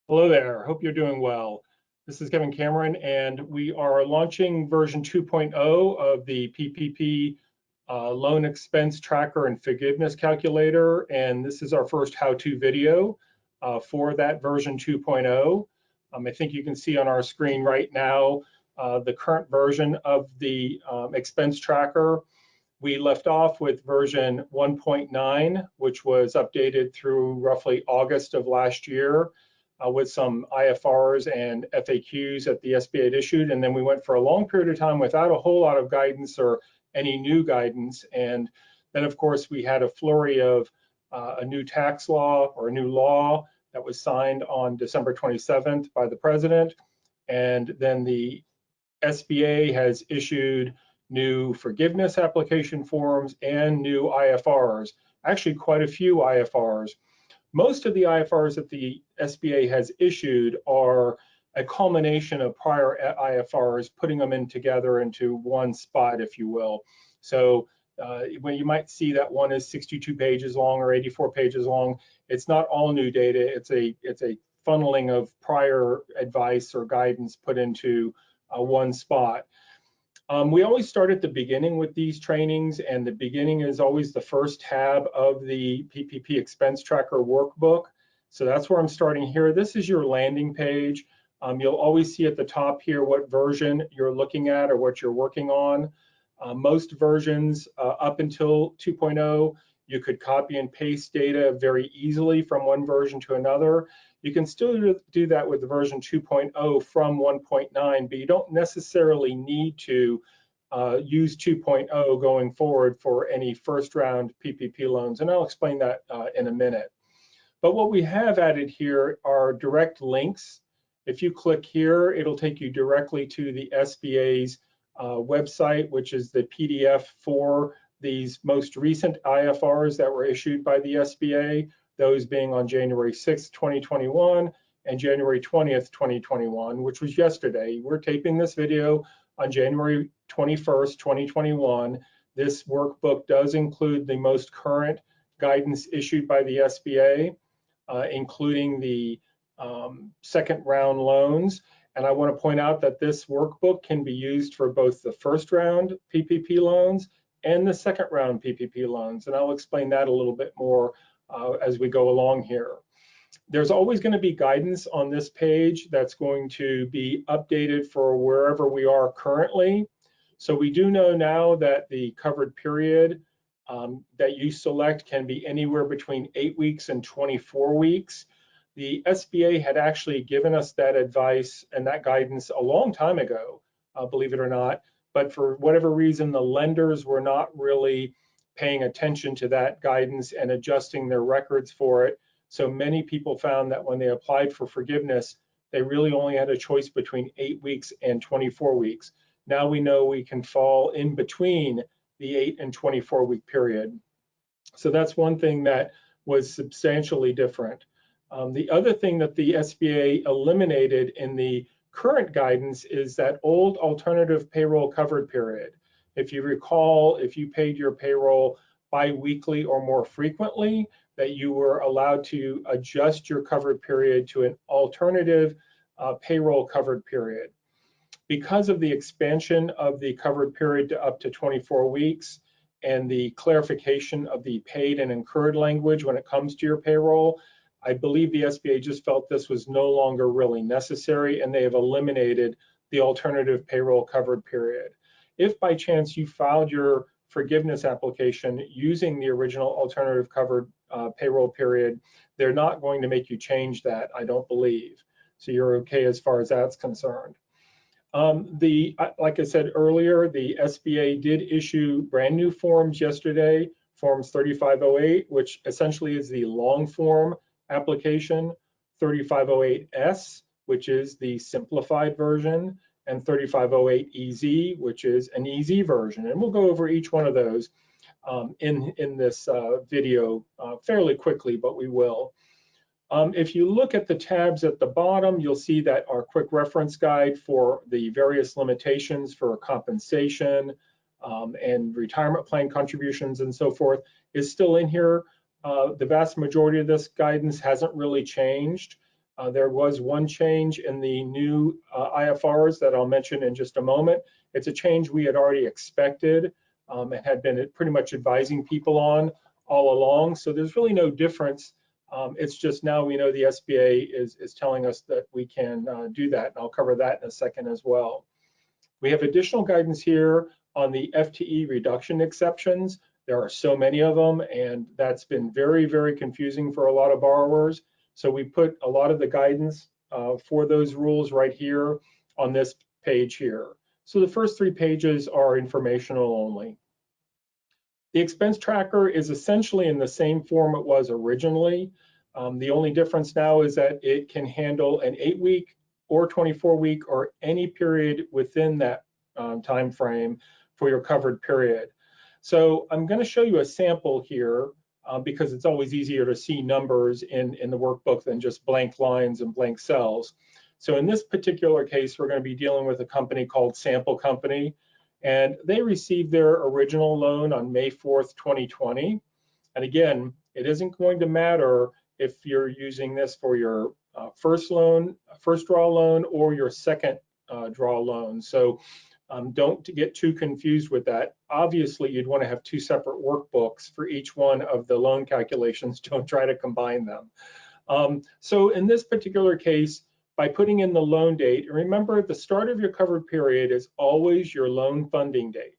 Hello there, hope you're doing well. This is Kevin Cameron, and we are launching version 2.0 of the PPP Loan Expense Tracker and Forgiveness Calculator, and this is our first how-to video for that version 2.0. I think you can see on our screen right now the current version of the expense tracker. We left off with version 1.9, which was updated through roughly August of last year. With some IFRs and FAQs that the SBA had issued. And then we went for a long period of time without a whole lot of guidance or any new guidance. And then, of course, we had a flurry of a new tax law or a new law that was signed on December 27th by the president. And then the SBA has issued new forgiveness application forms and new IFRs, actually quite a few IFRs. Most of the IFRs that the SBA has issued are a culmination of prior IFRs, putting them in together into one spot, if you will. So when you might see that one is 62 pages long or 84 pages long, it's not all new data. It's a funneling of prior advice or guidance put into one spot. We always start at the beginning with these trainings, and the beginning is always the first tab of the PPP Expense Tracker Workbook. So that's where I'm starting here. This is your landing page. You'll always see at the top here what version you're looking at or what you're working on. Most versions up until 2.0, you could copy and paste data very easily from one version to another. You can still do that with the version 2.0 from 1.9, but you don't necessarily need to use 2.0 going forward for any first round PPP loans. And I'll explain that in a minute. But what we have added here are direct links. If you click here, it'll take you directly to the SBA's website, which is the PDF for these most recent IFRs that were issued by the SBA, those being on January 6th, 2021 and January 20th, 2021, which was yesterday. We're taping this video on January 21st, 2021. This workbook does include the most current guidance issued by the SBA, including the second round loans. And I want to point out that this workbook can be used for both the first round PPP loans and the second round PPP loans. And I'll explain that a little bit more as we go along here. There's always going to be guidance on this page that's going to be updated for wherever we are currently. So we do know now that the covered period that you select can be anywhere between 8 weeks and 24 weeks. The SBA had actually given us that advice and that guidance a long time ago, believe it or not, but for whatever reason, the lenders were not really paying attention to that guidance and adjusting their records for it. So many people found that when they applied for forgiveness, they really only had a choice between 8 weeks and 24 weeks. Now we know we can fall in between the 8 and 24 week period. So that's one thing that was substantially different. The other thing that the SBA eliminated in the current guidance is that old alternative payroll covered period. If you recall, if you paid your payroll bi-weekly or more frequently, that you were allowed to adjust your covered period to an alternative payroll covered period. Because of the expansion of the covered period to up to 24 weeks and the clarification of the paid and incurred language when it comes to your payroll, I believe the SBA just felt this was no longer really necessary, and they have eliminated the alternative payroll covered period. If by chance you filed your forgiveness application using the original alternative covered payroll period, they're not going to make you change that, I don't believe. So you're okay as far as that's concerned. Like I said earlier, the SBA did issue brand new forms yesterday, forms 3508, which essentially is the long form application, 3508S, which is the simplified version, and 3508EZ, which is an easy version. And we'll go over each one of those in this video fairly quickly, but we will. If you look at the tabs at the bottom, you'll see that our quick reference guide for the various limitations for compensation and retirement plan contributions and so forth is still in here. The vast majority of this guidance hasn't really changed. There was one change in the new IFRs that I'll mention in just a moment. It's a change we had already expected and had been pretty much advising people on all along. So there's really no difference. It's just now we know the SBA is telling us that we can do that, and I'll cover that in a second as well. We have additional guidance here on the FTE reduction exceptions. There are so many of them, and that's been very, very confusing for a lot of borrowers. So we put a lot of the guidance for those rules right here on this page here. So the first 3 pages are informational only. The expense tracker is essentially in the same form it was originally. The only difference now is that it can handle an 8-week or 24-week or any period within that time frame for your covered period. So I'm going to show you a sample here because it's always easier to see numbers in the workbook than just blank lines and blank cells. So in this particular case, we're going to be dealing with a company called Sample Company, and they received their original loan on May 4th, 2020. And again, it isn't going to matter if you're using this for your first draw loan, or your second draw loan. So don't get too confused with that. Obviously, you'd want to have 2 separate workbooks for each one of the loan calculations. Don't try to combine them. So in this particular case, by putting in the loan date, remember the start of your covered period is always your loan funding date.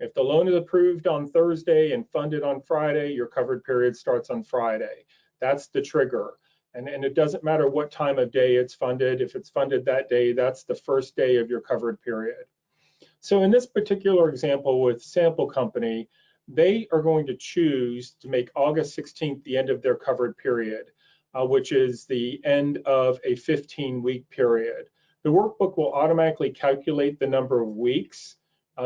If the loan is approved on Thursday and funded on Friday, your covered period starts on Friday. That's the trigger. And it doesn't matter what time of day it's funded. If it's funded that day, that's the first day of your covered period. So in this particular example with Sample Company, they are going to choose to make August 16th the end of their covered period, which is the end of a 15-week period. The workbook will automatically calculate the number of weeks.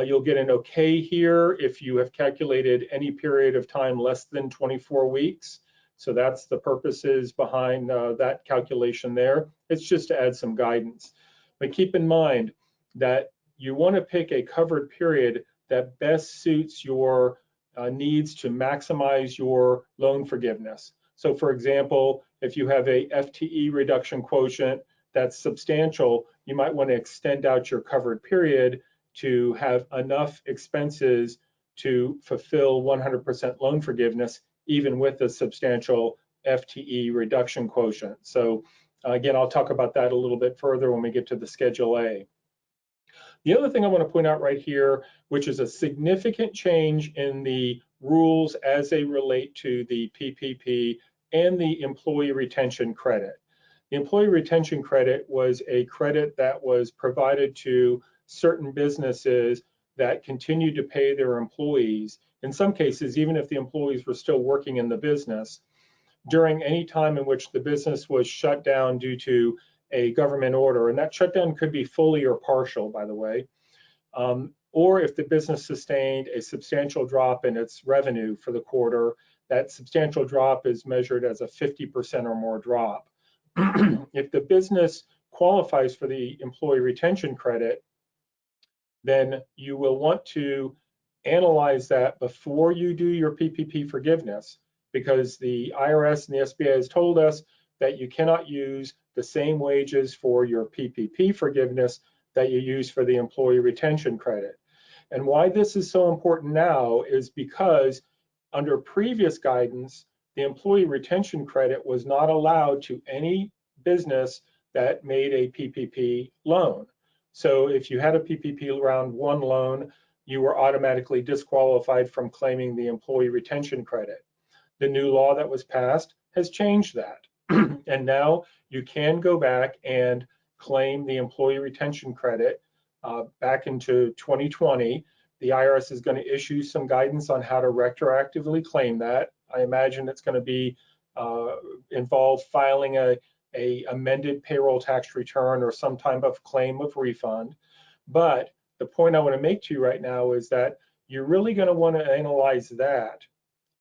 You'll get an okay here if you have calculated any period of time less than 24 weeks. So that's the purposes behind that calculation there. It's just to add some guidance. But keep in mind that you want to pick a covered period that best suits your needs to maximize your loan forgiveness. So for example, if you have a FTE reduction quotient that's substantial, you might want to extend out your covered period to have enough expenses to fulfill 100% loan forgiveness, even with a substantial FTE reduction quotient. So again, I'll talk about that a little bit further when we get to the Schedule A. The other thing I want to point out right here, which is a significant change in the rules as they relate to the PPP and the employee retention credit. The employee retention credit was a credit that was provided to certain businesses that continued to pay their employees, in some cases, even if the employees were still working in the business, during any time in which the business was shut down due to a government order. And that shutdown could be fully or partial, by the way, or if the business sustained a substantial drop in its revenue for the quarter. That substantial drop is measured as a 50% or more drop. If the business qualifies for the employee retention credit, then you will want to analyze that before you do your PPP forgiveness, because the IRS and the SBA has told us that you cannot use the same wages for your PPP forgiveness that you use for the employee retention credit. And why this is so important now is because under previous guidance, the employee retention credit was not allowed to any business that made a PPP loan. So if you had a PPP round 1 loan, you were automatically disqualified from claiming the employee retention credit. The new law that was passed has changed that. And now you can go back and claim the employee retention credit back into 2020. The IRS is going to issue some guidance on how to retroactively claim that. I imagine it's going to be involve filing a amended payroll tax return or some type of claim of refund. But the point I want to make to you right now is that you're really going to want to analyze that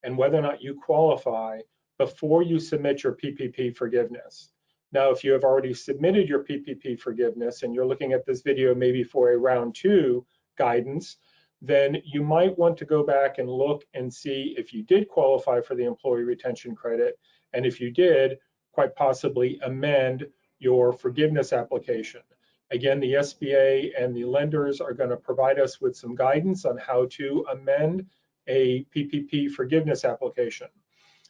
and whether or not you qualify before you submit your PPP forgiveness. Now, if you have already submitted your PPP forgiveness and you're looking at this video maybe for a round 2 guidance, then you might want to go back and look and see if you did qualify for the employee retention credit. And if you did, quite possibly amend your forgiveness application. Again, the SBA and the lenders are going to provide us with some guidance on how to amend a PPP forgiveness application.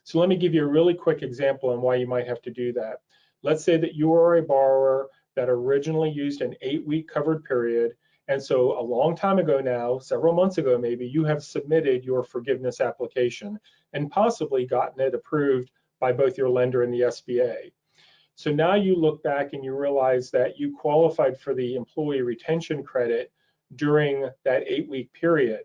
So let me give you a really quick example on why you might have to do that. Let's say that you are a borrower that originally used an 8-week covered period, and so a long time ago now, several months ago maybe, you have submitted your forgiveness application and possibly gotten it approved by both your lender and the SBA. So now you look back and you realize that you qualified for the employee retention credit during that 8-week period.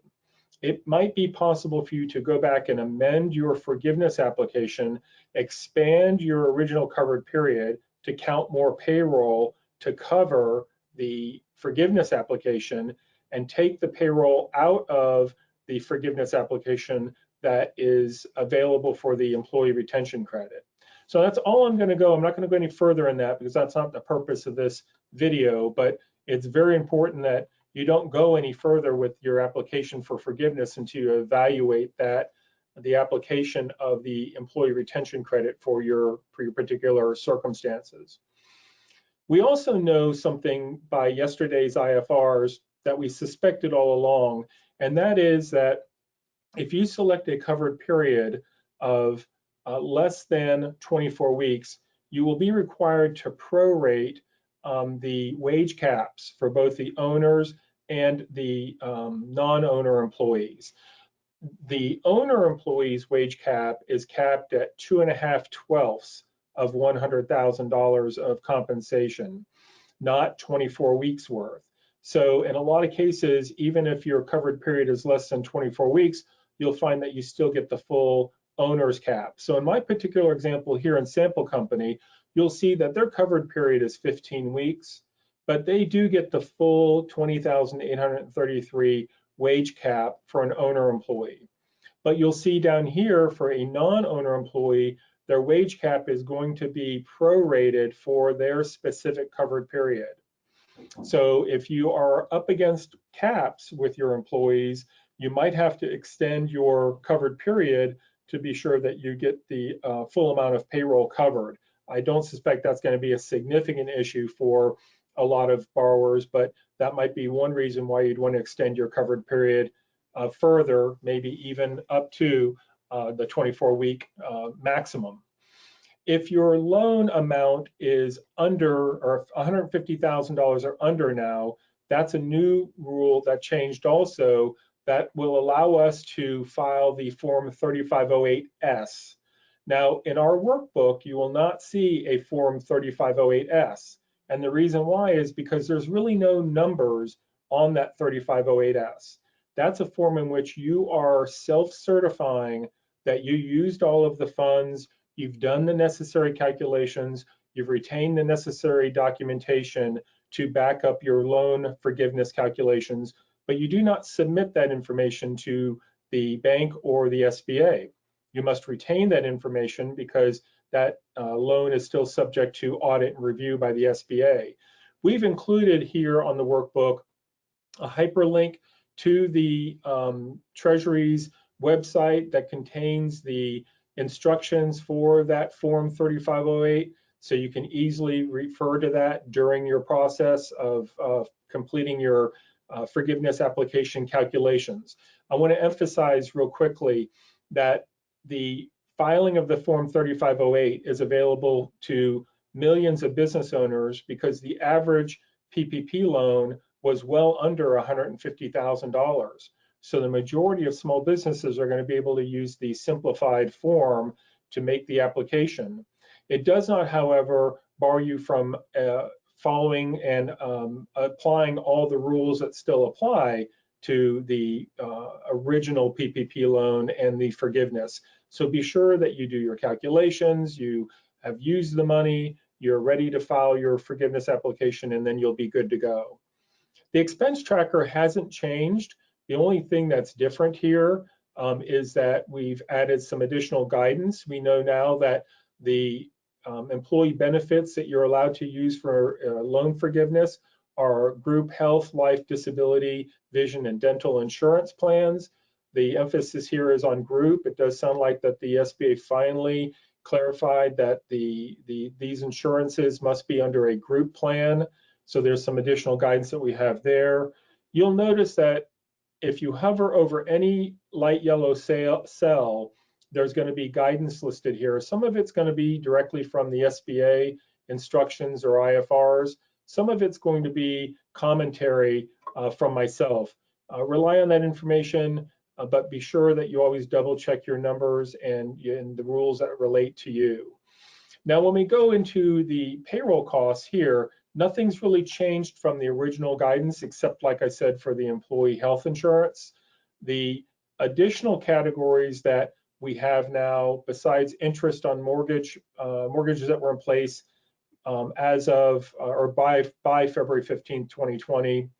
It might be possible for you to go back and amend your forgiveness application, expand your original covered period to count more payroll to cover the forgiveness application, and take the payroll out of the forgiveness application that is available for the employee retention credit. So that's all I'm going to go. I'm not going to go any further in that because that's not the purpose of this video, but it's very important that you don't go any further with your application for forgiveness until you evaluate that the application of the employee retention credit for your particular circumstances. We also know something by yesterday's IFRs that we suspected all along, and that is that if you select a covered period of less than 24 weeks, you will be required to prorate the wage caps for both the owners and the non-owner employees. The owner employee's wage cap is capped at 2.5/12 of $100,000 of compensation, not 24 weeks worth. So in a lot of cases, even if your covered period is less than 24 weeks, you'll find that you still get the full owner's cap. So in my particular example here in Sample Company, you'll see that their covered period is 15 weeks, but they do get the full 20,833 wage cap for an owner employee. But you'll see down here for a non-owner employee, their wage cap is going to be prorated for their specific covered period. So if you are up against caps with your employees, you might have to extend your covered period to be sure that you get the full amount of payroll covered. I don't suspect that's going to be a significant issue for a lot of borrowers, but that might be one reason why you'd want to extend your covered period further, maybe even up to the 24-week maximum. If your loan amount is under, or $150,000 or under now, that's a new rule that changed also that will allow us to file the Form 3508S. Now, in our workbook, you will not see a Form 3508S. And the reason why is because there's really no numbers on that 3508S. That's a form in which you are self-certifying that you used all of the funds, you've done the necessary calculations, you've retained the necessary documentation to back up your loan forgiveness calculations, but you do not submit that information to the bank or the SBA. You must retain that information because that loan is still subject to audit and review by the SBA. We've included here on the workbook a hyperlink to the Treasury's website that contains the instructions for that Form 3508, so you can easily refer to that during your process of completing your forgiveness application calculations. I want to emphasize real quickly that the filing of the Form 3508 is available to millions of business owners because the average PPP loan was well under $150,000. So the majority of small businesses are going to be able to use the simplified form to make the application. It does not, however, bar you from following and applying all the rules that still apply to the original PPP loan and the forgiveness. So be sure that you do your calculations, you have used the money, you're ready to file your forgiveness application, and then you'll be good to go. The expense tracker hasn't changed. The only thing that's different here is that we've added some additional guidance. We know now that the employee benefits that you're allowed to use for loan forgiveness are group health, life, disability, vision, and dental insurance plans. The emphasis here is on group. It does sound like that the SBA finally clarified that these insurances must be under a group plan. So there's some additional guidance that we have there. You'll notice that if you hover over any light yellow cell, there's going to be guidance listed here. Some of it's going to be directly from the SBA instructions or IFRs. Some of it's going to be commentary from myself. Rely on that information, but be sure that you always double check your numbers and the rules that relate to you. Now, when we go into the payroll costs here, nothing's really changed from the original guidance, except, like I said, for the employee health insurance. The additional categories that we have now, besides interest on mortgages that were in place as of or by February 15, 2020,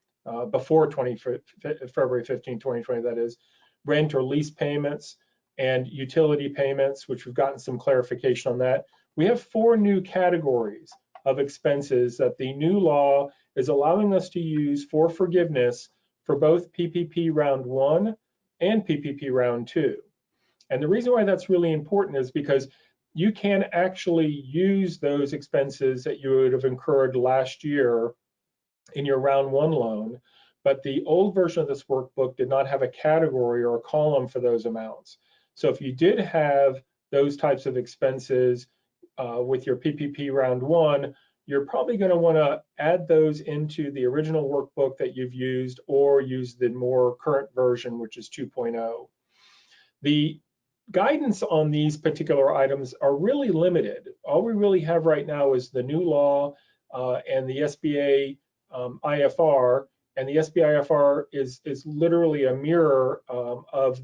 before February 15, 2020, that is, rent or lease payments and utility payments, which we've gotten some clarification on that. We have 4 new categories of expenses that the new law is allowing us to use for forgiveness for both PPP round 1 and PPP round 2. And the reason why that's really important is because you can actually use those expenses that you would have incurred last year in your round 1 loan, but the old version of this workbook did not have a category or a column for those amounts. So if you did have those types of expenses with your PPP round 1, you're probably going to want to add those into the original workbook that you've used or use the more current version, which is 2.0. The guidance on these particular items are really limited. All we really have right now is the new law and the SBA IFR, and the SBA IFR is literally a mirror of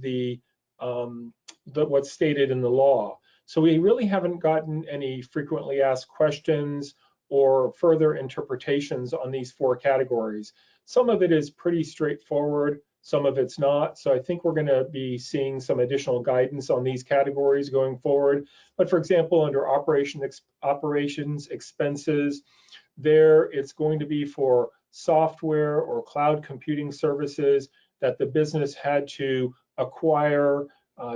what's stated in the law. So we really haven't gotten any frequently asked questions or further interpretations on these 4 categories. Some of it is pretty straightforward, some of it's not. So I think we're going to be seeing some additional guidance on these categories going forward. But for example, under operations expenses, there it's going to be for software or cloud computing services that the business had to acquire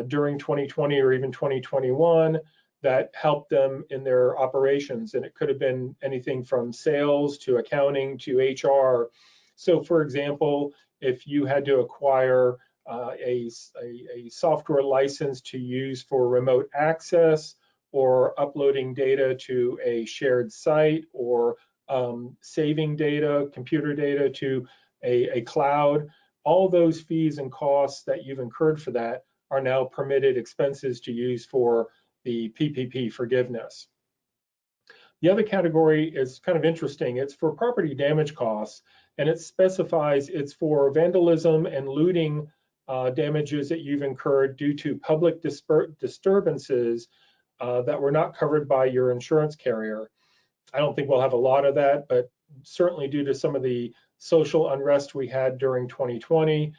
during 2020 or even 2021 that helped them in their operations. And it could have been anything from sales to accounting to HR. So for example, if you had to acquire a software license to use for remote access or uploading data to a shared site or saving data, computer data to a cloud, all those fees and costs that you've incurred for that are now permitted expenses to use for the PPP forgiveness. The other category is kind of interesting. It's for property damage costs, and it specifies it's for vandalism and looting damages that you've incurred due to public disturbances that were not covered by your insurance carrier. I don't think we'll have a lot of that, but certainly due to some of the social unrest we had during 2020,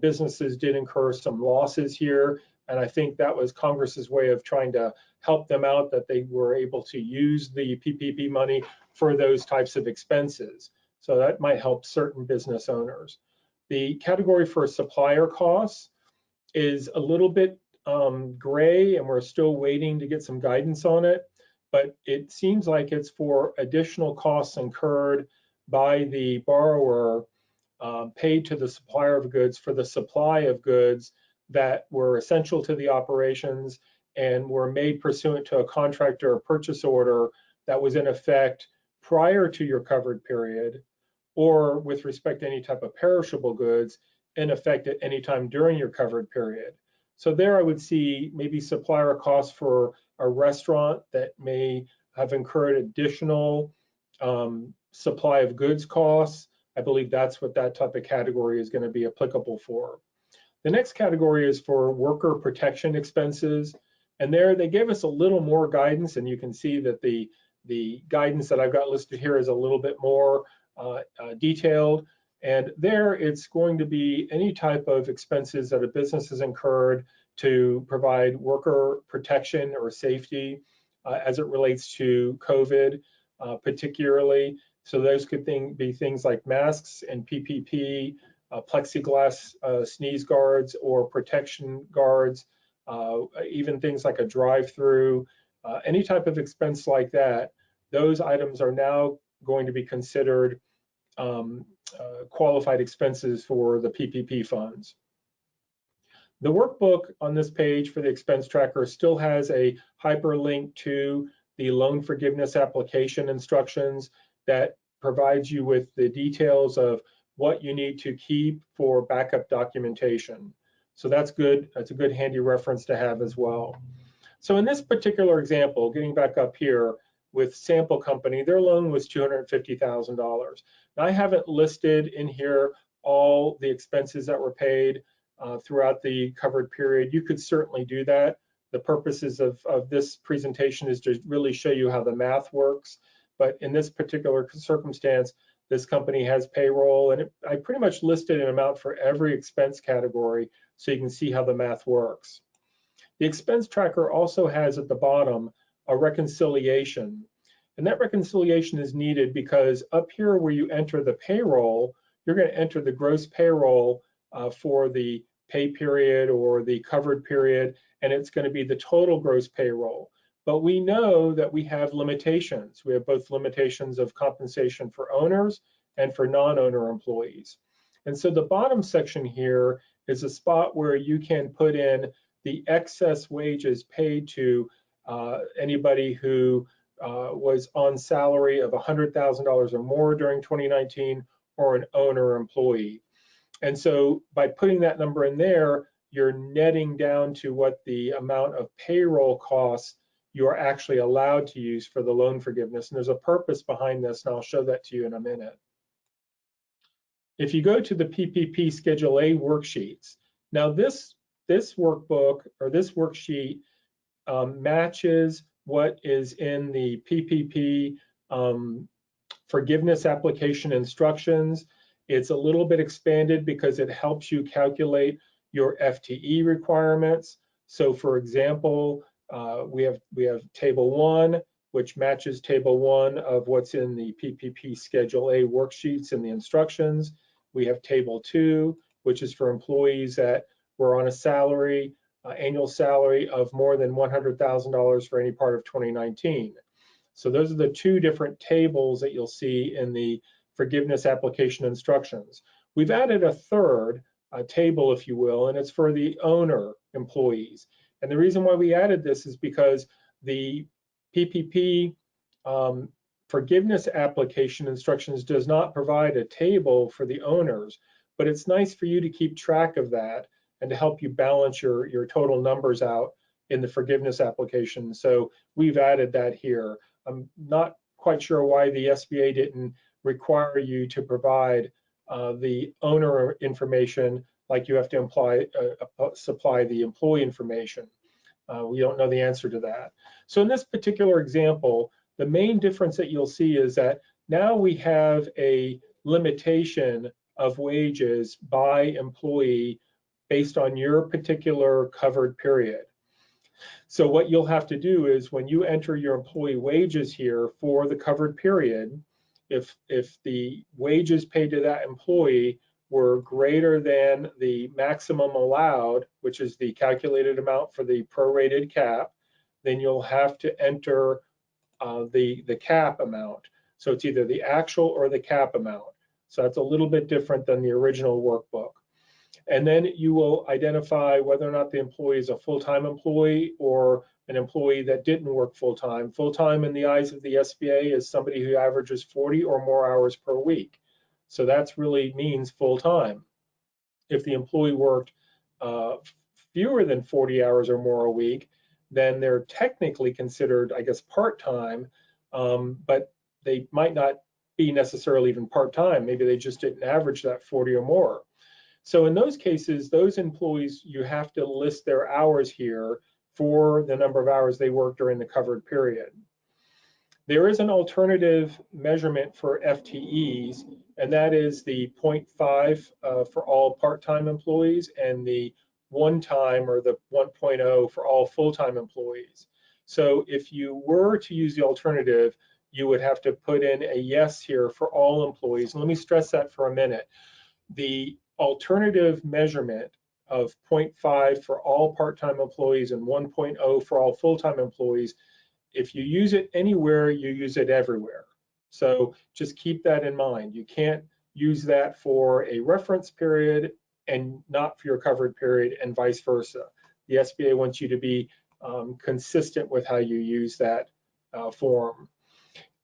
businesses did incur some losses here. And I think that was Congress's way of trying to help them out, that they were able to use the PPP money for those types of expenses. So that might help certain business owners. The category for supplier costs is a little bit gray, and we're still waiting to get some guidance on it. But it seems like it's for additional costs incurred by the borrower paid to the supplier of goods for the supply of goods that were essential to the operations and were made pursuant to a contract or a purchase order that was in effect prior to your covered period, or with respect to any type of perishable goods in effect at any time during your covered period. So there I would see maybe supplier costs for a restaurant that may have incurred additional supply of goods costs. I believe that's what that type of category is going to be applicable for. The next category is for worker protection expenses. And there they gave us a little more guidance, and you can see that the guidance that I've got listed here is a little bit more detailed. And there it's going to be any type of expenses that a business has incurred to provide worker protection or safety as it relates to COVID particularly. So those could be things like masks and PPP, plexiglass sneeze guards or protection guards, even things like a drive-through, any type of expense like that, those items are now going to be considered qualified expenses for the PPP funds. The workbook on this page for the expense tracker still has a hyperlink to the loan forgiveness application instructions that provides you with the details of what you need to keep for backup documentation. So that's good. That's a good handy reference to have as well. So in this particular example, getting back up here with Sample Company, their loan was $250,000. Now I haven't listed in here all the expenses that were paid throughout the covered period. You could certainly do that. The purposes of this presentation is to really show you how the math works. But in this particular circumstance, this company has payroll, and I pretty much listed an amount for every expense category so you can see how the math works. The expense tracker also has at the bottom a reconciliation. And that reconciliation is needed because up here where you enter the payroll, you're going to enter the gross payroll for the pay period or the covered period, and it's going to be the total gross payroll. But we know that we have limitations. We have both limitations of compensation for owners and for non-owner employees. And so the bottom section here is a spot where you can put in the excess wages paid to anybody who was on salary of $100,000 or more during 2019 or an owner employee. And so by putting that number in there, you're netting down to what the amount of payroll costs you are actually allowed to use for the loan forgiveness. And there's a purpose behind this, and I'll show that to you in a minute. If you go to the PPP Schedule A worksheets, now this workbook or this worksheet matches what is in the PPP forgiveness application instructions. It's a little bit expanded because it helps you calculate your FTE requirements. So for example, we have table 1, which matches table 1 of what's in the PPP Schedule A worksheets and the instructions. We have table 2, which is for employees that were on a salary, annual salary of more than $100,000 for any part of 2019. So those are the two different tables that you'll see in the forgiveness application instructions. We've added a third table, if you will, and it's for the owner employees. And the reason why we added this is because the PPP forgiveness application instructions does not provide a table for the owners, but it's nice for you to keep track of that and to help you balance your total numbers out in the forgiveness application. So we've added that here. I'm not quite sure why the SBA didn't require you to provide the owner information like you have to supply the employee information. We don't know the answer to that. So in this particular example, the main difference that you'll see is that now we have a limitation of wages by employee based on your particular covered period. So what you'll have to do is when you enter your employee wages here for the covered period, if the wages paid to that employee were greater than the maximum allowed, which is the calculated amount for the prorated cap, then you'll have to enter the cap amount. So it's either the actual or the cap amount. So that's a little bit different than the original workbook. And then you will identify whether or not the employee is a full-time employee or an employee that didn't work full-time. Full-time in the eyes of the SBA is somebody who averages 40 or more hours per week. So that's really means full-time. If the employee worked fewer than 40 hours or more a week, then they're technically considered, I guess, part-time, but they might not be necessarily even part-time. Maybe they just didn't average that 40 or more. So in those cases, those employees, you have to list their hours here for the number of hours they worked during the covered period. There is an alternative measurement for FTEs, and that is the 0.5 for all part-time employees and the 1-time or the 1.0 for all full-time employees. So if you were to use the alternative, you would have to put in a yes here for all employees. And let me stress that for a minute. The alternative measurement of 0.5 for all part-time employees and 1.0 for all full-time employees if you use it anywhere, you use it everywhere. So just keep that in mind. You can't use that for a reference period and not for your covered period, and vice versa. The SBA wants you to be consistent with how you use that form.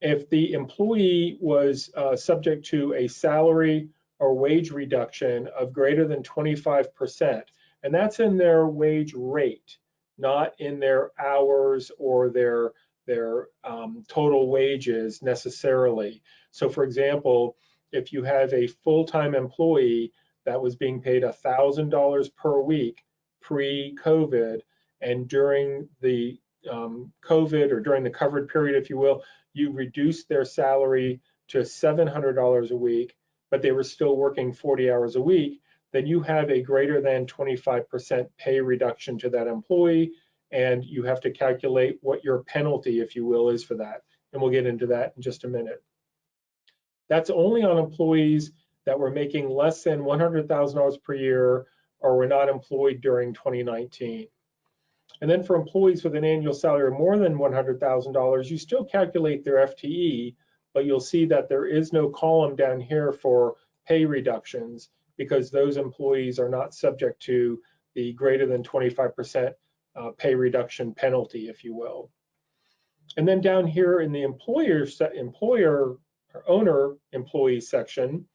If the employee was subject to a salary or wage reduction of greater than 25%, and that's in their wage rate, not in their hours or their total wages necessarily. So for example, if you have a full-time employee that was being paid $1,000 per week pre-COVID, and during the COVID, or during the covered period, if you will, you reduced their salary to $700 a week, but they were still working 40 hours a week, then you have a greater than 25% pay reduction to that employee, and you have to calculate what your penalty, if you will, is for that. And we'll get into that in just a minute. That's only on employees that were making less than $100,000 per year or were not employed during 2019. And then for employees with an annual salary of more than $100,000, you still calculate their FTE, but you'll see that there is no column down here for pay reductions because those employees are not subject to the greater than 25% pay reduction penalty, if you will. And then down here in the employer or owner employee section,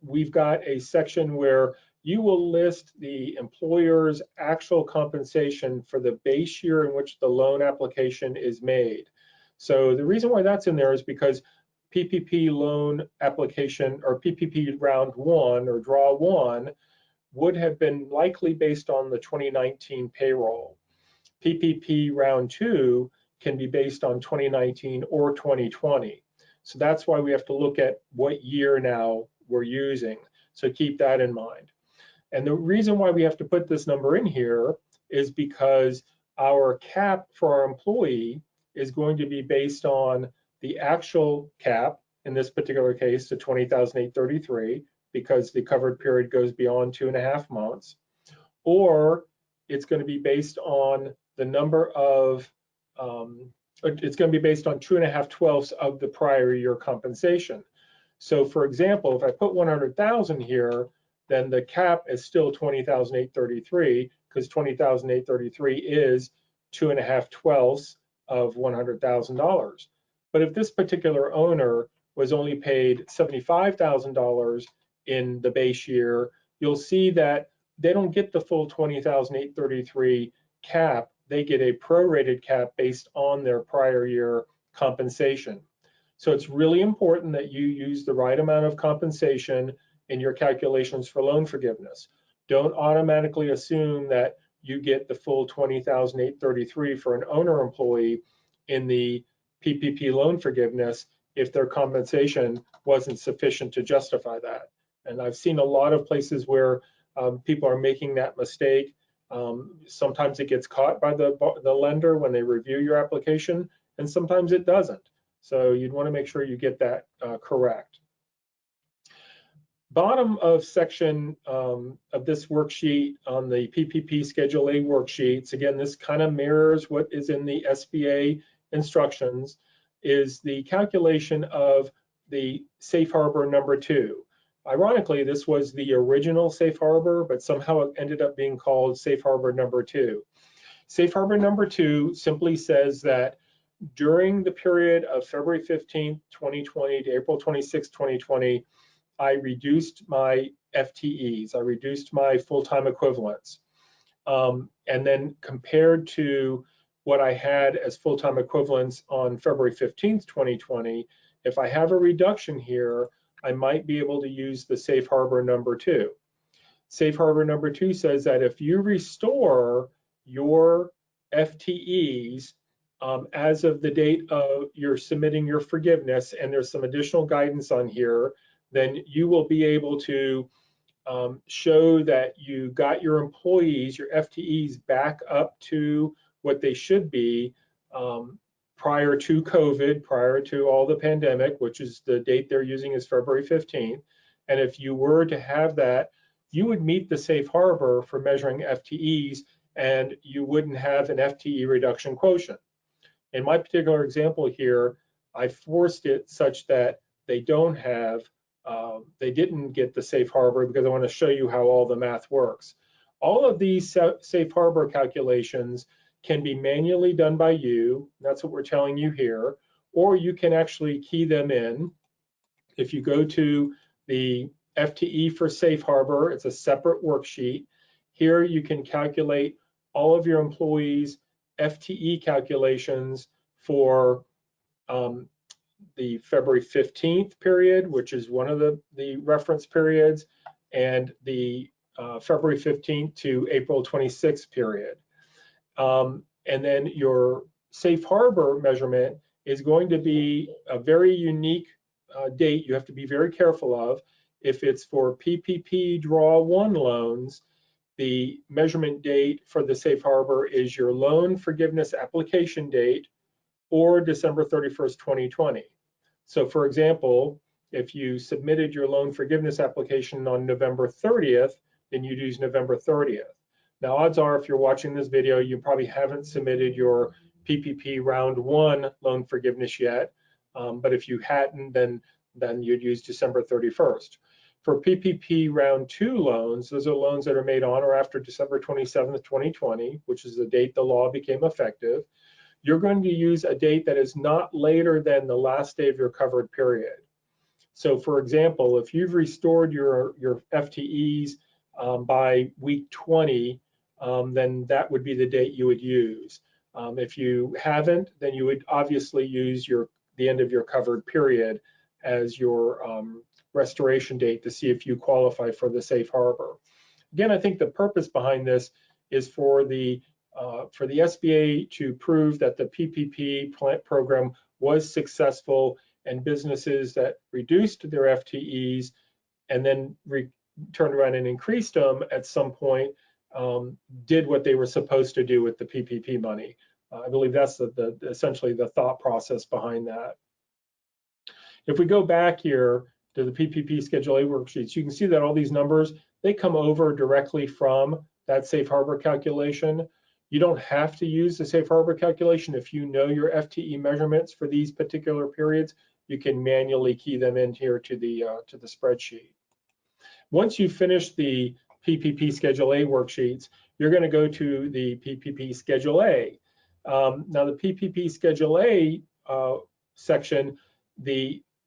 we've got a section where you will list the employer's actual compensation for the base year in which the loan application is made. So the reason why that's in there is because PPP loan application, or PPP round one or draw one, would have been likely based on the 2019 payroll. PPP round two can be based on 2019 or 2020. So that's why we have to look at what year now we're using. So keep that in mind. And the reason why we have to put this number in here is because our cap for our employee is going to be based on the actual cap, in this particular case, to $20,833, because the covered period goes beyond 2.5 months, or it's going to be based on the number of, it's going to be based on 2.5/12 of the prior year compensation. So for example, if I put 100,000 here, then the cap is still 20,833, because 20,833 is 2.5/12 of $100,000. But if this particular owner was only paid $75,000 in the base year, you'll see that they don't get the full 20,833 cap. They get a prorated cap based on their prior year compensation. So it's really important that you use the right amount of compensation in your calculations for loan forgiveness. Don't automatically assume that you get the full 20,833 for an owner employee in the PPP loan forgiveness if their compensation wasn't sufficient to justify that. And I've seen a lot of places where people are making that mistake. Sometimes it gets caught by the lender when they review your application, and sometimes it doesn't. So you'd want to make sure you get that correct. Bottom of section of this worksheet on the PPP Schedule A worksheets, again, this kind of mirrors what is in the SBA instructions, is the calculation of the safe harbor number 2. Ironically, this was the original safe harbor, but somehow it ended up being called safe harbor number 2. Safe harbor number 2 simply says that during the period of February 15th, 2020 to April 26th, 2020, I reduced my FTEs, I reduced my full-time equivalents. And then compared to what I had as full-time equivalents on February 15th, 2020, if I have a reduction here, I might be able to use the safe harbor number 2. Safe harbor number 2 says that if you restore your FTEs as of the date of you're submitting your forgiveness, and there's some additional guidance on here, then you will be able to show that you got your employees, your FTEs, back up to what they should be prior to COVID, prior to all the pandemic, which is the date they're using is February 15th. And if you were to have that, you would meet the safe harbor for measuring FTEs, and you wouldn't have an FTE reduction quotient. In my particular example here, I forced it such that they they didn't get the safe harbor because I want to show you how all the math works. All of these safe harbor calculations can be manually done by you. That's what we're telling you here, or you can actually key them in. If you go to the FTE for safe harbor, it's a separate worksheet. Here you can calculate all of your employees' FTE calculations for the February 15th period, which is one of the reference periods, and the February 15th to April 26th period. And then your safe harbor measurement is going to be a very unique date you have to be very careful of. If it's for PPP Draw 1 loans, the measurement date for the safe harbor is your loan forgiveness application date or December 31st, 2020. So for example, if you submitted your loan forgiveness application on November 30th, then you'd use November 30th. Now, odds are if you're watching this video, you probably haven't submitted your PPP round 1 loan forgiveness yet. But if you hadn't, then you'd use December 31st. For PPP round 2 loans, those are loans that are made on or after December 27th, 2020, which is the date the law became effective. You're going to use a date that is not later than the last day of your covered period. So for example, if you've restored your FTEs by week 20, then that would be the date you would use. If you haven't, then you would obviously use the end of your covered period as your restoration date to see if you qualify for the safe harbor. Again, I think the purpose behind this is for the SBA to prove that the PPP program was successful, and businesses that reduced their FTEs and then turned around and increased them at some point did what they were supposed to do with the PPP money. I believe that's essentially the thought process behind that. If we go back here to the PPP Schedule A worksheets, you can see that all these numbers, they come over directly from that safe harbor calculation. You don't have to use the safe harbor calculation. If you know your FTE measurements for these particular periods, you can manually key them in here to the spreadsheet. Once you finish the PPP Schedule A worksheets, you're going to go to the PPP Schedule A. Now the PPP Schedule A section,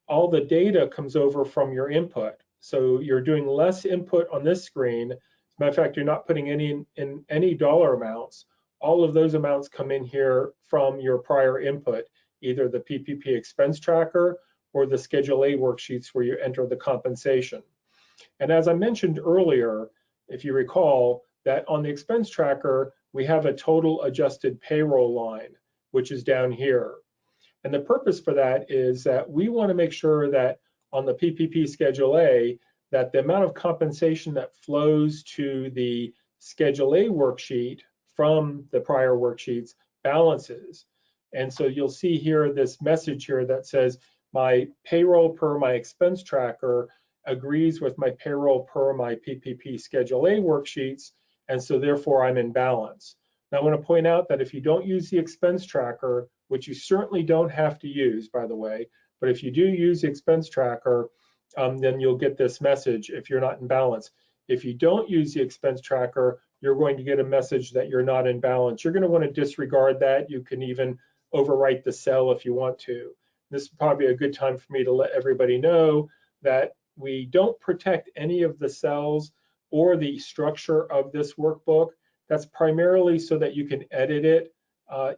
all the data comes over from your input. So you're doing less input on this screen. As a matter of fact, you're not putting in any dollar amounts. All of those amounts come in here from your prior input, either the PPP expense tracker or the Schedule A worksheets where you enter the compensation. And as I mentioned earlier, if you recall, that on the expense tracker, we have a total adjusted payroll line, which is down here. And the purpose for that is that we want to make sure that on the PPP Schedule A, that the amount of compensation that flows to the Schedule A worksheet from the prior worksheets balances. And so you'll see here this message here that says my payroll per my expense tracker agrees with my payroll per my PPP Schedule A worksheets, and so therefore I'm in balance. Now I want to point out that if you don't use the expense tracker, which you certainly don't have to use, by the way, but if you do use the expense tracker, then you'll get this message if you're not in balance. If you don't use the expense tracker, you're going to get a message that you're not in balance. You're going to want to disregard that. You can even overwrite the cell if you want to. This is probably a good time for me to let everybody know that we don't protect any of the cells or the structure of this workbook. That's primarily so that you can edit it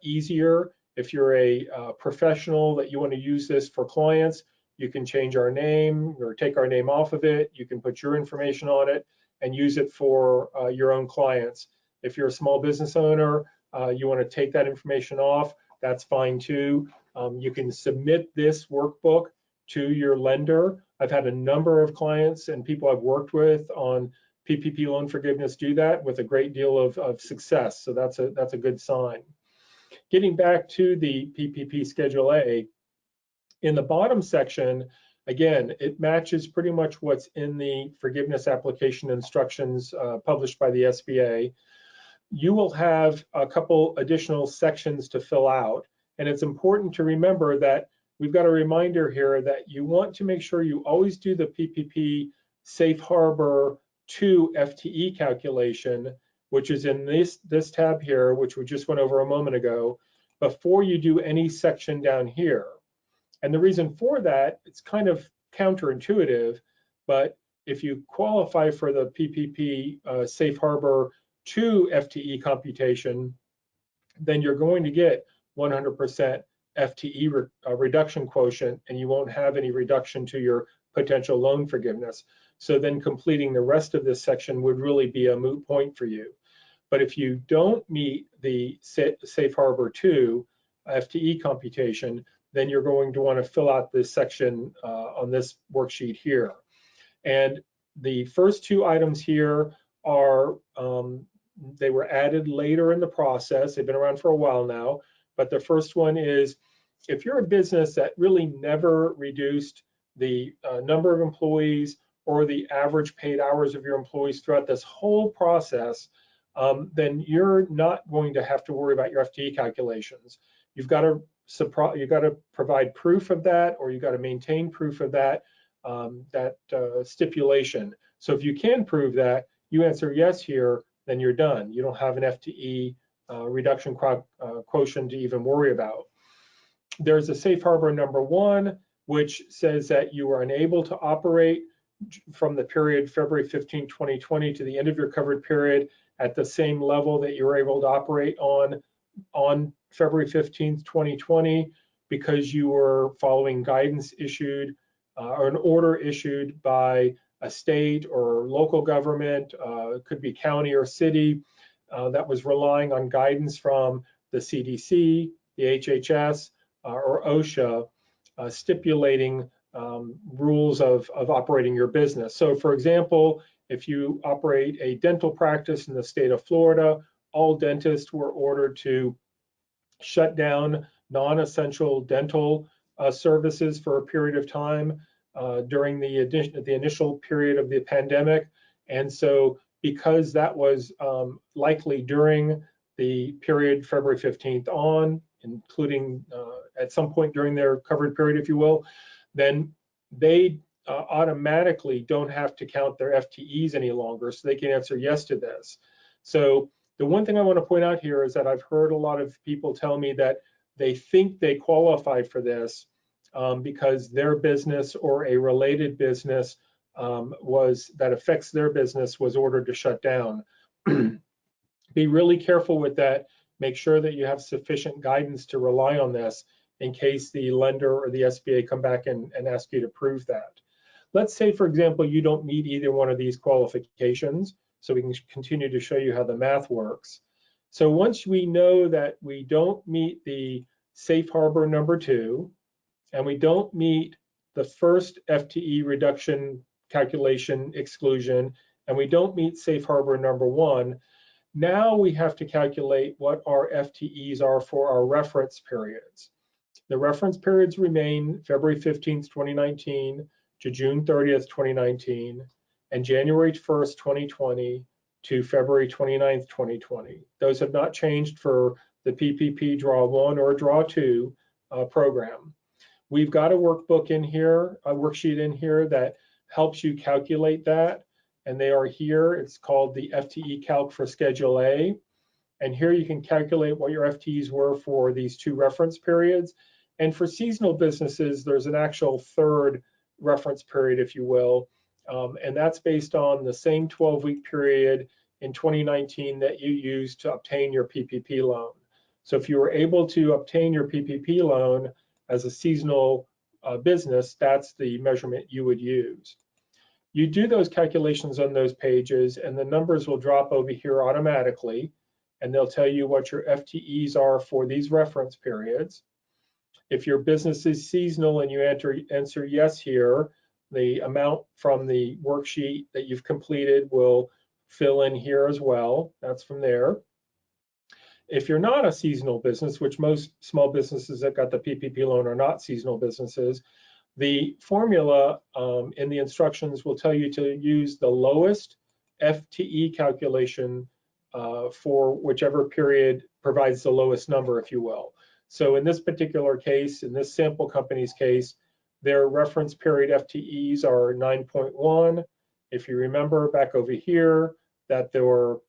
easier. If you're a professional that you want to use this for clients, you can change our name or take our name off of it. You can put your information on it and use it for your own clients. If you're a small business owner, you want to take that information off, that's fine too. You can submit this workbook to your lender. I've had a number of clients and people I've worked with on PPP loan forgiveness do that with a great deal of success. So that's a good sign. Getting back to the PPP Schedule A, in the bottom section, again, it matches pretty much what's in the forgiveness application instructions published by the SBA. You will have a couple additional sections to fill out. And it's important to remember that we've got a reminder here that you want to make sure you always do the PPP safe harbor to FTE calculation, which is in this tab here, which we just went over a moment ago, before you do any section down here. And the reason for that, it's kind of counterintuitive, but if you qualify for the PPP safe harbor to FTE computation, then you're going to get 100% FTE reduction quotient, and you won't have any reduction to your potential loan forgiveness. So then completing the rest of this section would really be a moot point for you. But if you don't meet the safe harbor to FTE computation, then you're going to want to fill out this section on this worksheet here. And the first two items here are, they were added later in the process. They've been around for a while now. But the first one is, if you're a business that really never reduced the number of employees or the average paid hours of your employees throughout this whole process, then you're not going to have to worry about your FTE calculations. You've got to provide proof of that, or you've got to maintain proof of that stipulation. So if you can prove that, you answer yes here, then you're done. You don't have an FTE reduction quotient to even worry about. There's a safe harbor number 1, which says that you are unable to operate from the period February 15, 2020 to the end of your covered period at the same level that you were able to operate on February 15th, 2020, because you were following guidance issued or an order issued by a state or local government, it could be county or city, that was relying on guidance from the CDC, the HHS, or OSHA, stipulating rules of operating your business. So for example, if you operate a dental practice in the state of Florida, all dentists were ordered to shut down non-essential dental services for a period of time during the initial period of the pandemic. And so because that was likely during the period February 15th on, including at some point during their covered period, if you will, then they automatically don't have to count their FTEs any longer, so they can answer yes to this. So the one thing I want to point out here is that I've heard a lot of people tell me that they think they qualify for this because their business or a related business that affects their business was ordered to shut down. Be really careful with that. Make sure that you have sufficient guidance to rely on this in case the lender or the SBA come back and ask you to prove that. Let's say, for example, you don't meet either one of these qualifications, so we can continue to show you how the math works. So once we know that we don't meet the safe harbor number 2, and we don't meet the first FTE reduction calculation exclusion, and we don't meet safe harbor number 1, now we have to calculate what our FTEs are for our reference periods. The reference periods remain February 15th, 2019 to June 30th, 2019, and January 1st, 2020 to February 29th, 2020. Those have not changed for the PPP Draw 1 or Draw 2 program. We've got a workbook in here, a worksheet in here that helps you calculate that, and they are here. It's called the FTE Calc for Schedule A. And here you can calculate what your FTEs were for these 2 reference periods. And for seasonal businesses, there's an actual third reference period, if you will, and that's based on the same 12-week period in 2019 that you used to obtain your PPP loan. So if you were able to obtain your PPP loan as a seasonal business, that's the measurement you would use. You do those calculations on those pages, and the numbers will drop over here automatically, and they'll tell you what your FTEs are for these reference periods. If your business is seasonal and you answer yes here, the amount from the worksheet that you've completed will fill in here as well. That's from there. If you're not a seasonal business, which most small businesses that got the PPP loan are not seasonal businesses, the formula in the instructions will tell you to use the lowest FTE calculation for whichever period provides the lowest number, if you will. So in this particular case, in this sample company's case, their reference period FTEs are 9.1. If you remember back over here that there were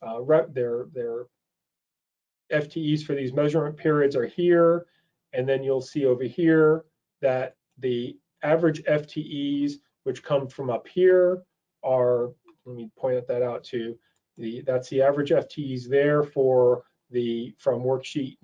their FTEs for these measurement periods are here, and then you'll see over here that the average FTEs, which come from up here, are, let me point that out to that's the average FTEs there for from worksheet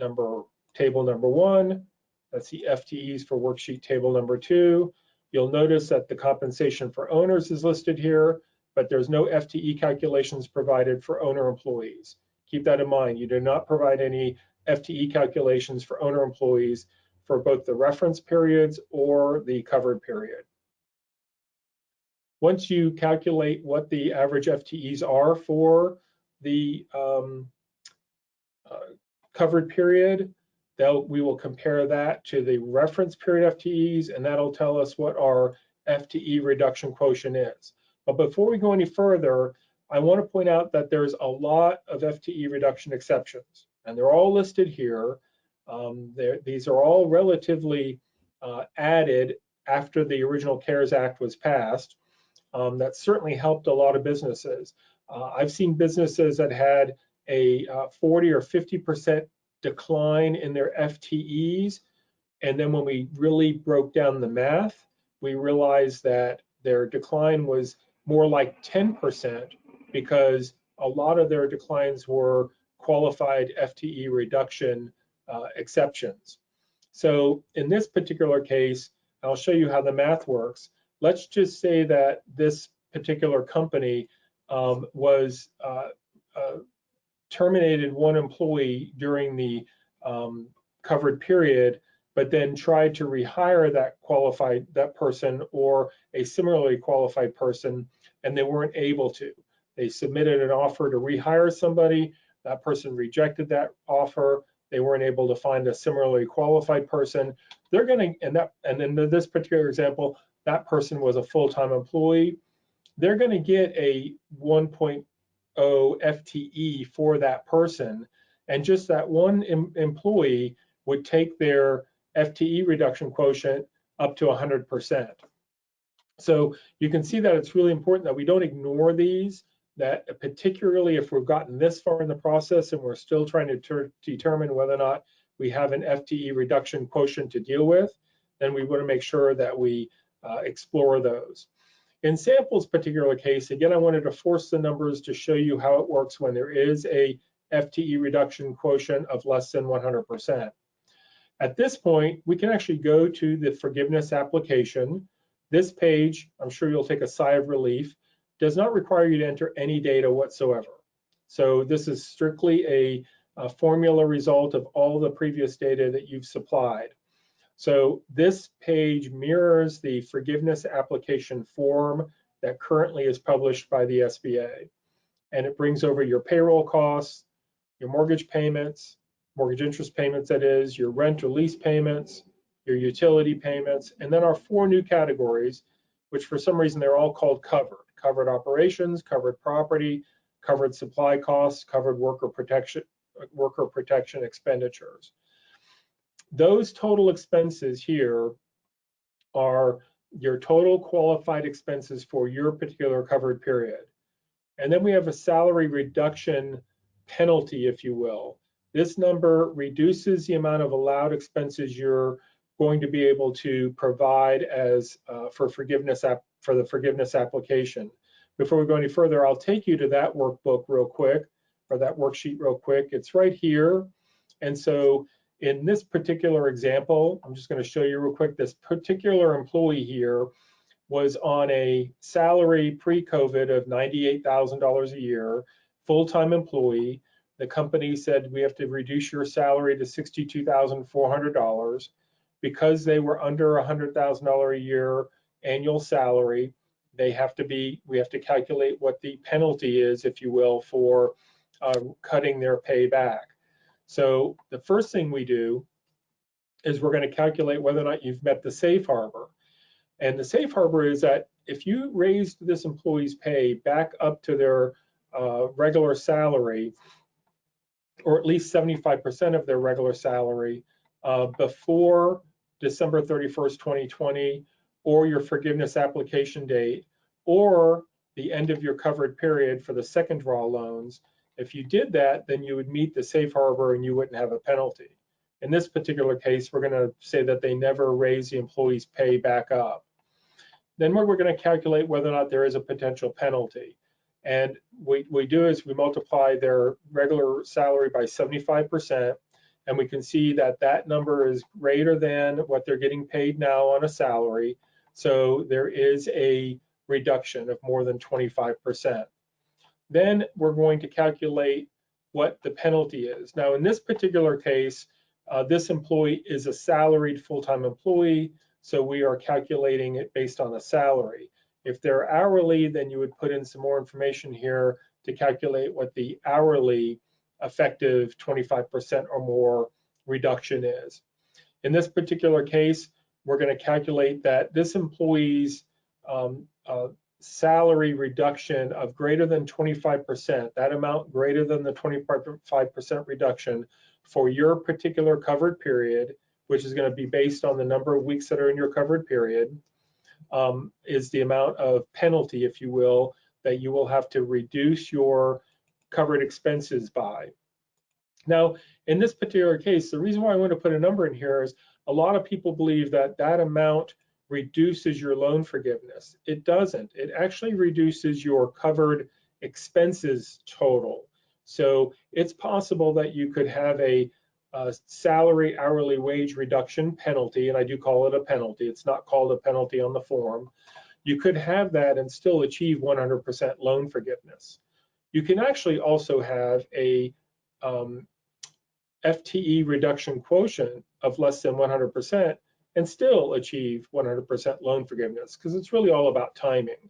table number 1. That's the FTEs for worksheet table number 2. You'll notice that the compensation for owners is listed here, but there's no FTE calculations provided for owner employees. Keep that in mind. You do not provide any FTE calculations for owner employees for both the reference periods or the covered period. Once you calculate what the average FTEs are for the covered period, we will compare that to the reference period FTEs, and that'll tell us what our FTE reduction quotient is. But before we go any further, I want to point out that there's a lot of FTE reduction exceptions, and they're all listed here. These are all relatively added after the original CARES Act was passed. That certainly helped a lot of businesses. I've seen businesses that had a 40 or 50% decline in their FTEs, and then when we really broke down the math, we realized that their decline was more like 10% because a lot of their declines were qualified FTE reduction exceptions. So in this particular case, I'll show you how the math works. Let's just say that this particular company terminated one employee during the covered period, but then tried to rehire that person or a similarly qualified person, and they weren't able to. They submitted an offer to rehire somebody. That person rejected that offer. They weren't able to find a similarly qualified person. They're going to, and in this particular example, that person was a full-time employee. They're going to get a 1.0 FTE for that person, and just that one employee would take their FTE reduction quotient up to 100%. So you can see that it's really important that we don't ignore these, that particularly if we've gotten this far in the process and we're still trying to determine whether or not we have an FTE reduction quotient to deal with, then we want to make sure that we explore those. In Sample's particular case, again, I wanted to force the numbers to show you how it works when there is a FTE reduction quotient of less than 100%. At this point, we can actually go to the forgiveness application. This page, I'm sure you'll take a sigh of relief, does not require you to enter any data whatsoever. So this is strictly a formula result of all the previous data that you've supplied. So this page mirrors the forgiveness application form that currently is published by the SBA. And it brings over your payroll costs, your mortgage payments, mortgage interest payments that is, your rent or lease payments, your utility payments, and then our 4 new categories, which for some reason they're all called covered. Covered operations, covered property, covered supply costs, covered worker protection expenditures. Those total expenses here are your total qualified expenses for your particular covered period. And then we have a salary reduction penalty, if you will. This number reduces the amount of allowed expenses you're going to be able to provide as for the forgiveness application. Before we go any further, I'll take you to that workbook real quick, or that worksheet real quick. It's right here. And so in this particular example, I'm just going to show you real quick, this particular employee here was on a salary pre-COVID of $98,000 a year, full-time employee. The company said, we have to reduce your salary to $62,400. Because they were under $100,000 a year annual salary, we have to calculate what the penalty is, if you will, for cutting their pay back. So the first thing we do is we're going to calculate whether or not you've met the safe harbor. And the safe harbor is that if you raised this employee's pay back up to their regular salary, or at least 75% of their regular salary, before December 31st, 2020, or your forgiveness application date, or the end of your covered period for the second draw loans. If you did that, then you would meet the safe harbor and you wouldn't have a penalty. In this particular case, we're going to say that they never raise the employee's pay back up. Then we're going to calculate whether or not there is a potential penalty. And what we do is we multiply their regular salary by 75%, and we can see that that number is greater than what they're getting paid now on a salary. So there is a reduction of more than 25%. Then we're going to calculate what the penalty is. Now, in this particular case, this employee is a salaried full-time employee, so we are calculating it based on a salary. If they're hourly, then you would put in some more information here to calculate what the hourly effective 25% or more reduction is. In this particular case, we're going to calculate that this employee's salary reduction of greater than 25%, that amount greater than the 25% reduction for your particular covered period, which is going to be based on the number of weeks that are in your covered period, is the amount of penalty, if you will, that you will have to reduce your covered expenses by. Now, in this particular case, the reason why I want to put a number in here is a lot of people believe that that amount reduces your loan forgiveness. It doesn't. It actually reduces your covered expenses total. So it's possible that you could have a salary hourly wage reduction penalty, and I do call it a penalty. It's not called a penalty on the form. You could have that and still achieve 100% loan forgiveness. You can actually also have a FTE reduction quotient of less than 100% and still achieve 100% loan forgiveness, because it's really all about timing.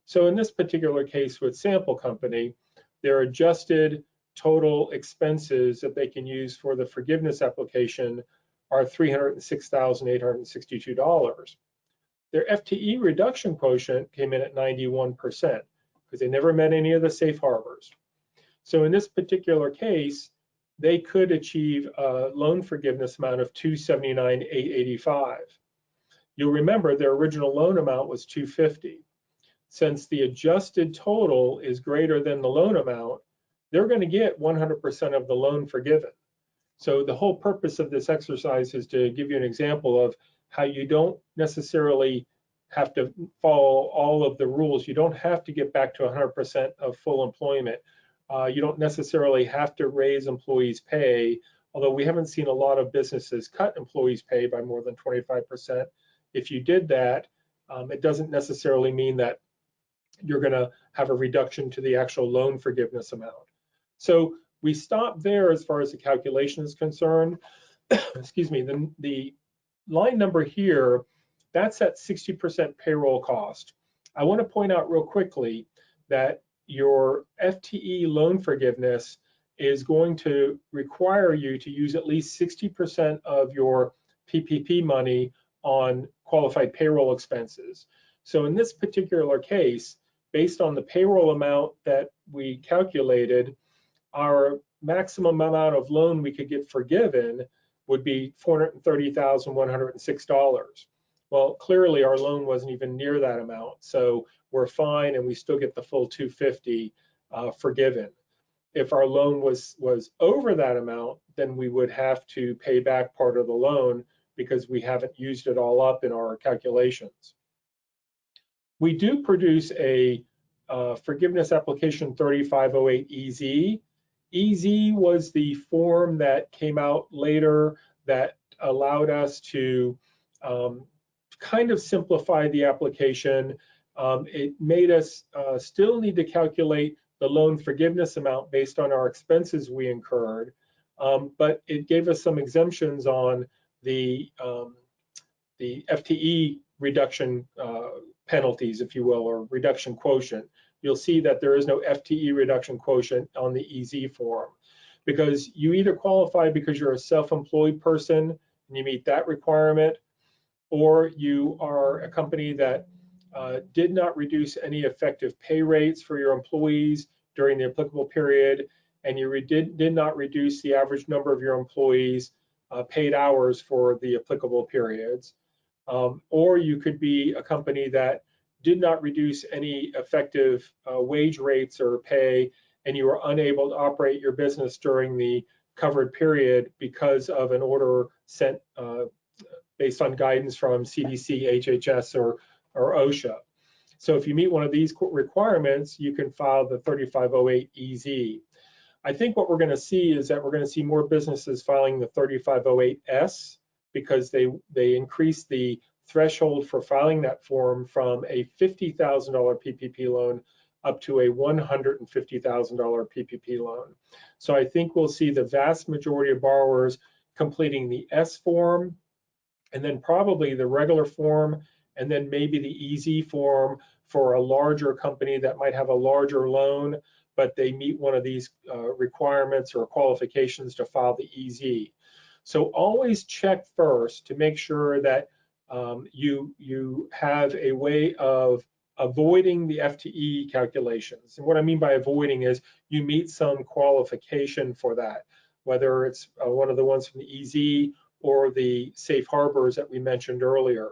So in this particular case with Sample Company, their adjusted total expenses that they can use for the forgiveness application are $306,862. Their FTE reduction quotient came in at 91% because they never met any of the safe harbors. So in this particular case, they could achieve a loan forgiveness amount of $279,885. You'll remember their original loan amount was $250. Since the adjusted total is greater than the loan amount, they're going to get 100% of the loan forgiven. So the whole purpose of this exercise is to give you an example of how you don't necessarily have to follow all of the rules. You don't have to get back to 100% of full employment. You don't necessarily have to raise employees' pay, although we haven't seen a lot of businesses cut employees' pay by more than 25%. If you did that, it doesn't necessarily mean that you're going to have a reduction to the actual loan forgiveness amount. So we stop there as far as the calculation is concerned. Excuse me, the line number here, that's at 60% payroll cost. I want to point out real quickly that your FTE loan forgiveness is going to require you to use at least 60% of your PPP money on qualified payroll expenses. So in this particular case, based on the payroll amount that we calculated, our maximum amount of loan we could get forgiven would be $430,106. Well, clearly our loan wasn't even near that amount, so we're fine and we still get the full $250 forgiven. If our loan was over that amount, then we would have to pay back part of the loan because we haven't used it all up in our calculations. We do produce a forgiveness application 3508EZ. EZ was the form that came out later that allowed us to kind of simplify the application. It made us still need to calculate the loan forgiveness amount based on our expenses we incurred, but it gave us some exemptions on the FTE reduction penalties, if you will, or reduction quotient. You'll see that there is no FTE reduction quotient on the EZ form because you either qualify because you're a self-employed person and you meet that requirement, or you are a company that did not reduce any effective pay rates for your employees during the applicable period, and you did not reduce the average number of your employees paid hours for the applicable periods. Or you could be a company that did not reduce any effective wage rates or pay, and you were unable to operate your business during the covered period because of an order sent based on guidance from CDC, HHS, or OSHA. So if you meet one of these requirements, you can file the 3508EZ. I think what we're going to see is that we're going to see more businesses filing the 3508S because they increased the threshold for filing that form from a $50,000 PPP loan up to a $150,000 PPP loan. So I think we'll see the vast majority of borrowers completing the S form, and then probably the regular form, and then maybe the EZ form for a larger company that might have a larger loan, but they meet one of these requirements or qualifications to file the EZ. So always check first to make sure that you have a way of avoiding the FTE calculations. And what I mean by avoiding is you meet some qualification for that, whether it's one of the ones from the EZ or the safe harbors that we mentioned earlier.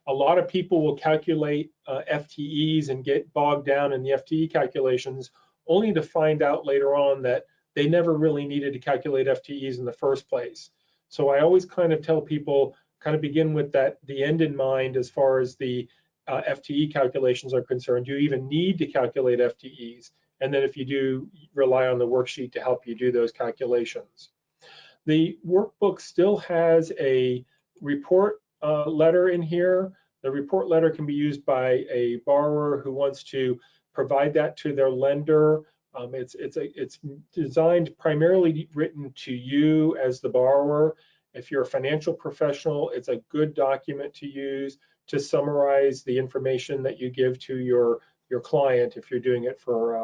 A lot of people will calculate FTEs and get bogged down in the FTE calculations only to find out later on that they never really needed to calculate FTEs in the first place. So I always kind of tell people, kind of begin with the end in mind as far as the FTE calculations are concerned. Do you even need to calculate FTEs? And then if you do, rely on the worksheet to help you do those calculations. The workbook still has a report letter in here. The report letter can be used by a borrower who wants to provide that to their lender. It's designed primarily written to you as the borrower. If you're a financial professional, it's a good document to use to summarize the information that you give to your client if you're doing it for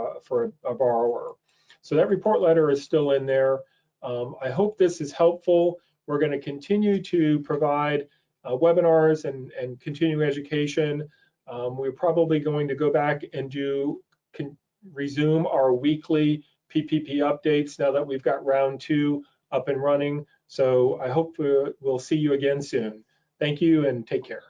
a borrower. So that report letter is still in there. I hope this is helpful. We're going to continue to provide webinars and continuing education. We're probably going to go back and resume our weekly PPP updates now that we've got round 2 up and running. So I hope we'll see you again soon. Thank you and take care.